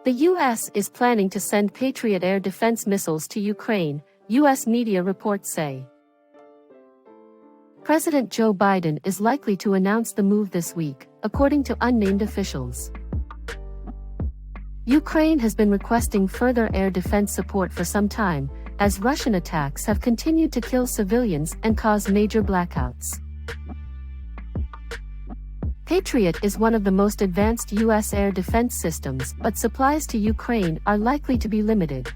The U.S. is planning to send Patriot air defense missiles to Ukraine, U.S. media reports say. President Joe Biden is likely to announce the move this week, according to unnamed officials. Ukraine has been requesting further air defense support for some time, as Russian attacks have continued to kill civilians and cause major blackouts. Patriot is one of the most advanced U.S. air defense systems, but supplies to Ukraine are likely to be limited.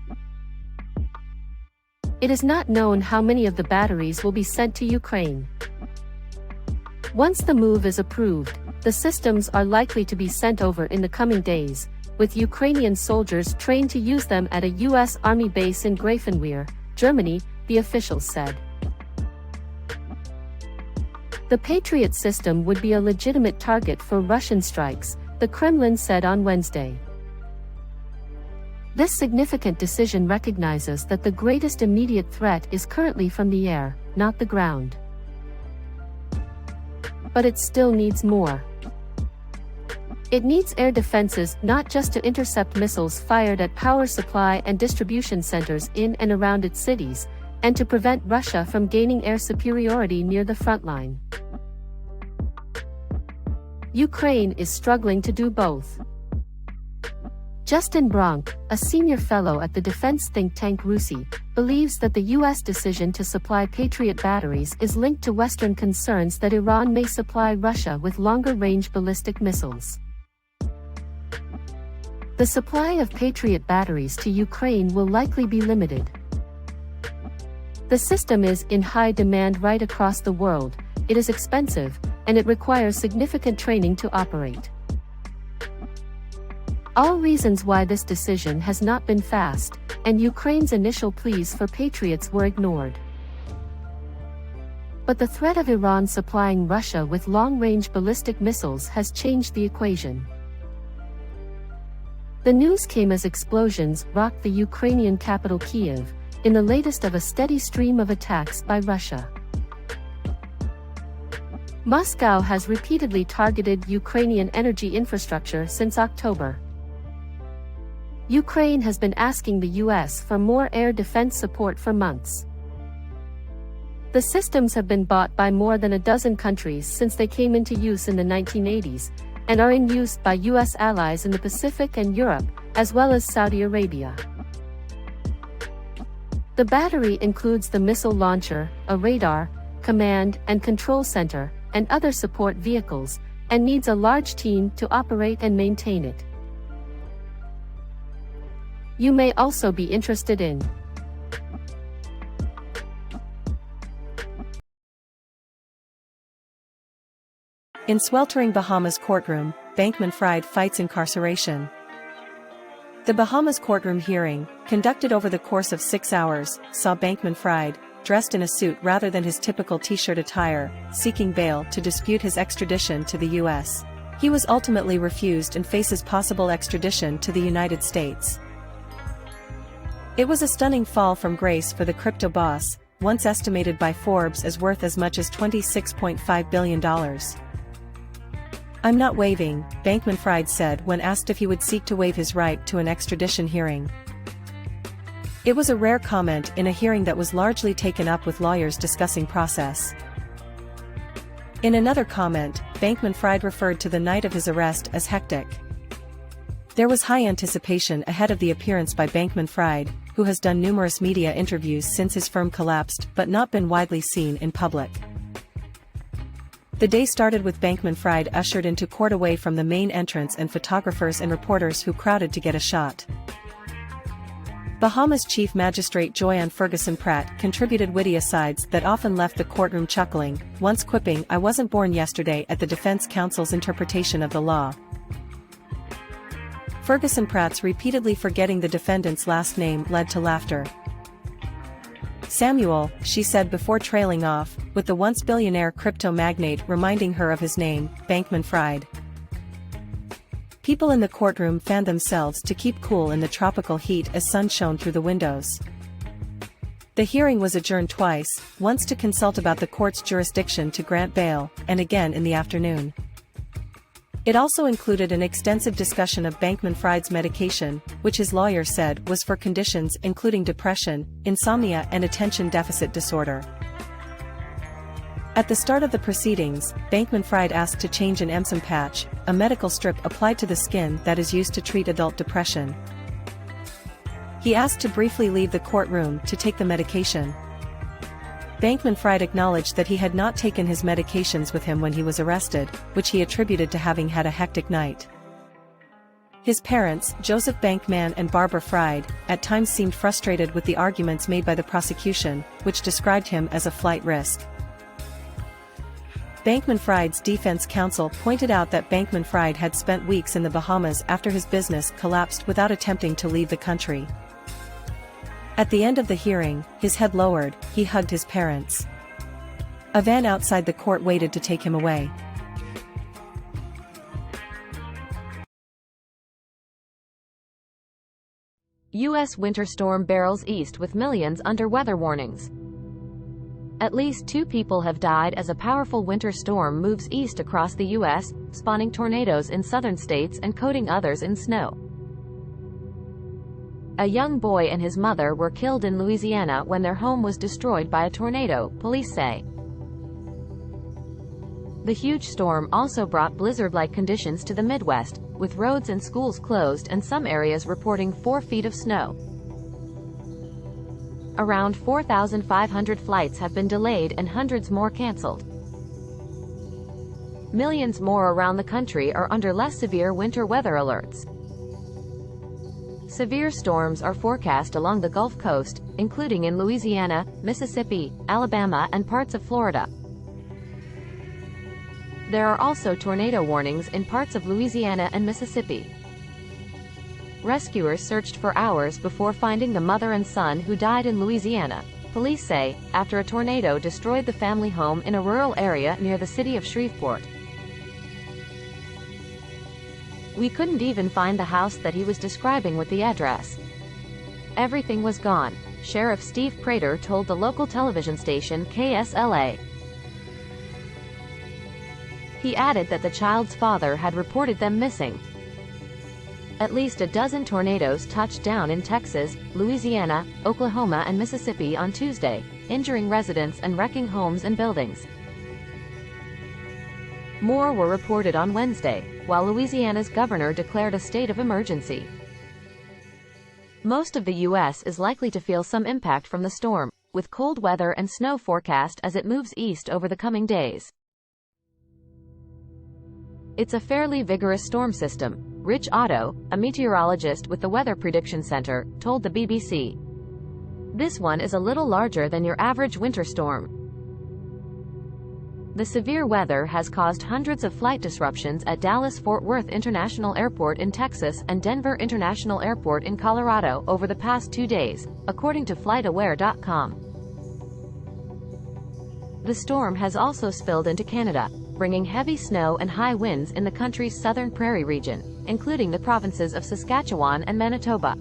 It is not known how many of the batteries will be sent to Ukraine. Once the move is approved, the systems are likely to be sent over in the coming days, with Ukrainian soldiers trained to use them at a U.S. Army base in Grafenwehr, Germany, the officials said. The Patriot system would be a legitimate target for Russian strikes, the Kremlin said on Wednesday. This significant decision recognizes that the greatest immediate threat is currently from the air, not the ground. But it still needs more. It needs air defenses not just to intercept missiles fired at power supply and distribution centers in and around its cities, and to prevent Russia from gaining air superiority near the front line. Ukraine is struggling to do both. Justin Bronk, a senior fellow at the defense think tank RUSI, believes that the U.S. decision to supply Patriot batteries is linked to Western concerns that Iran may supply Russia with longer-range ballistic missiles. The supply of Patriot batteries to Ukraine will likely be limited. The system is in high demand right across the world, it is expensive, and it requires significant training to operate. All reasons why this decision has not been fast, and Ukraine's initial pleas for Patriots were ignored. But the threat of Iran supplying Russia with long-range ballistic missiles has changed the equation. The news came as explosions rocked the Ukrainian capital Kyiv, in the latest of a steady stream of attacks by Russia. Moscow has repeatedly targeted Ukrainian energy infrastructure since October. Ukraine has been asking the U.S. for more air defense support for months. The systems have been bought by more than a dozen countries since they came into use in the 1980s, and are in use by U.S. allies in the Pacific and Europe, as well as Saudi Arabia. The battery includes the missile launcher, a radar, command and control center, and other support vehicles, and needs a large team to operate and maintain it. You may also be interested in sweltering Bahamas courtroom, Bankman-Fried fights incarceration. The Bahamas courtroom hearing, conducted over the course of 6 hours, saw Bankman-Fried, dressed in a suit rather than his typical t-shirt attire, seeking bail to dispute his extradition to the U.S. He was ultimately refused and faces possible extradition to the United States. It was a stunning fall from grace for the crypto boss, once estimated by Forbes as worth as much as $26.5 billion. "I'm not waiving," Bankman-Fried said when asked if he would seek to waive his right to an extradition hearing. It was a rare comment in a hearing that was largely taken up with lawyers discussing process. In another comment, Bankman-Fried referred to the night of his arrest as hectic. There was high anticipation ahead of the appearance by Bankman-Fried, who has done numerous media interviews since his firm collapsed but not been widely seen in public. The day started with Bankman-Fried ushered into court away from the main entrance and photographers and reporters who crowded to get a shot. Bahamas Chief Magistrate Joyanne Ferguson Pratt contributed witty asides that often left the courtroom chuckling, once quipping, "I wasn't born yesterday," at the defense counsel's interpretation of the law. Ferguson Pratt's repeatedly forgetting the defendant's last name led to laughter. "Samuel," she said before trailing off, with the once billionaire crypto magnate reminding her of his name, Bankman-Fried. People in the courtroom fanned themselves to keep cool in the tropical heat as sun shone through the windows. The hearing was adjourned twice, once to consult about the court's jurisdiction to grant bail, and again in the afternoon. It also included an extensive discussion of Bankman-Fried's medication, which his lawyer said was for conditions including depression, insomnia and attention deficit disorder. At the start of the proceedings, Bankman-Fried asked to change an Epsom patch, a medical strip applied to the skin that is used to treat adult depression. He asked to briefly leave the courtroom to take the medication. Bankman-Fried acknowledged that he had not taken his medications with him when he was arrested, which he attributed to having had a hectic night. His parents, Joseph Bankman and Barbara Fried, at times seemed frustrated with the arguments made by the prosecution, which described him as a flight risk. Bankman-Fried's defense counsel pointed out that Bankman-Fried had spent weeks in the Bahamas after his business collapsed without attempting to leave the country. At the end of the hearing, his head lowered, he hugged his parents. A van outside the court waited to take him away. U.S. winter storm barrels east with millions under weather warnings. At least 2 people have died as a powerful winter storm moves east across the U.S., spawning tornadoes in southern states and coating others in snow. A young boy and his mother were killed in Louisiana when their home was destroyed by a tornado, police say. The huge storm also brought blizzard-like conditions to the Midwest, with roads and schools closed and some areas reporting 4 feet of snow. Around 4,500 flights have been delayed and hundreds more canceled. Millions more around the country are under less severe winter weather alerts. Severe storms are forecast along the Gulf Coast, including in Louisiana, Mississippi, Alabama and parts of Florida. There are also tornado warnings in parts of Louisiana and Mississippi. Rescuers searched for hours before finding the mother and son who died in Louisiana, police say, after a tornado destroyed the family home in a rural area near the city of Shreveport. We couldn't even find the house that he was describing with the address. Everything was gone, Sheriff Steve Prater told the local television station KSLA. He added that the child's father had reported them missing. At least a dozen tornadoes touched down in Texas, Louisiana, Oklahoma and Mississippi on Tuesday, injuring residents and wrecking homes and buildings. More were reported on Wednesday, while Louisiana's governor declared a state of emergency. Most of the U.S. is likely to feel some impact from the storm, with cold weather and snow forecast as it moves east over the coming days. It's a fairly vigorous storm system, Rich Otto, a meteorologist with the Weather Prediction Center, told the BBC. This one is a little larger than your average winter storm. The severe weather has caused hundreds of flight disruptions at Dallas-Fort Worth International Airport in Texas and Denver International Airport in Colorado over the past 2 days, according to FlightAware.com. The storm has also spilled into Canada, bringing heavy snow and high winds in the country's southern prairie region, including the provinces of Saskatchewan and Manitoba.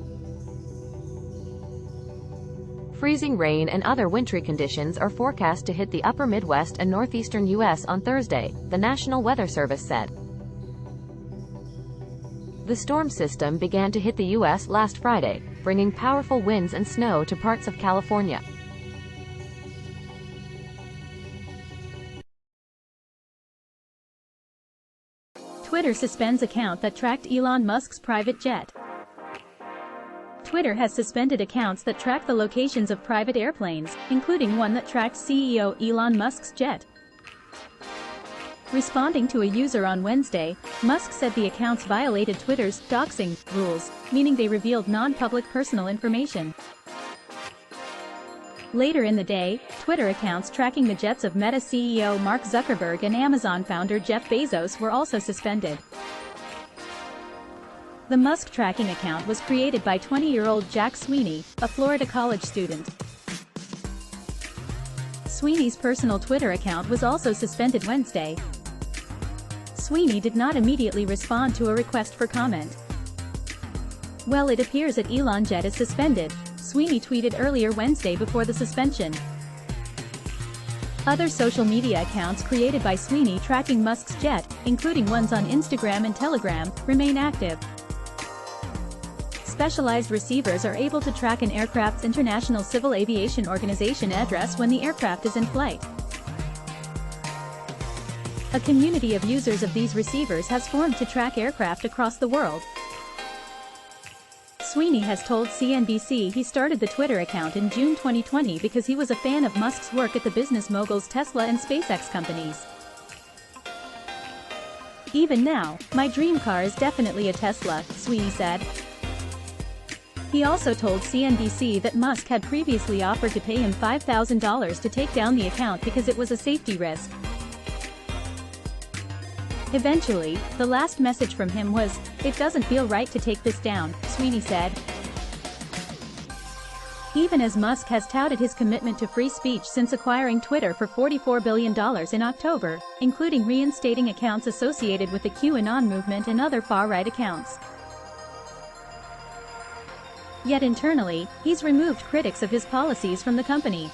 Freezing rain and other wintry conditions are forecast to hit the upper Midwest and northeastern U.S. on Thursday, the National Weather Service said. The storm system began to hit the U.S. last Friday, bringing powerful winds and snow to parts of California. Twitter suspends account that tracked Elon Musk's private jet. Twitter has suspended accounts that track the locations of private airplanes, including one that tracked CEO Elon Musk's jet. Responding to a user on Wednesday, Musk said the accounts violated Twitter's doxing rules, meaning they revealed non-public personal information. Later in the day, Twitter accounts tracking the jets of Meta CEO Mark Zuckerberg and Amazon founder Jeff Bezos were also suspended. The Musk tracking account was created by 20-year-old Jack Sweeney, a Florida college student. Sweeney's personal Twitter account was also suspended Wednesday. Sweeney did not immediately respond to a request for comment. "Well, it appears that Elon Jet is suspended," Sweeney tweeted earlier Wednesday before the suspension. Other social media accounts created by Sweeney tracking Musk's jet, including ones on Instagram and Telegram, remain active. Specialized receivers are able to track an aircraft's International Civil Aviation Organization address when the aircraft is in flight. A community of users of these receivers has formed to track aircraft across the world. Sweeney has told CNBC he started the Twitter account in June 2020 because he was a fan of Musk's work at the business mogul's Tesla and SpaceX companies. "Even now, my dream car is definitely a Tesla," Sweeney said. He also told CNBC that Musk had previously offered to pay him $5,000 to take down the account because it was a safety risk. Eventually, the last message from him was, "It doesn't feel right to take this down," Sweeney said. Even as Musk has touted his commitment to free speech since acquiring Twitter for $44 billion in October, including reinstating accounts associated with the QAnon movement and other far-right accounts. Yet internally, he's removed critics of his policies from the company.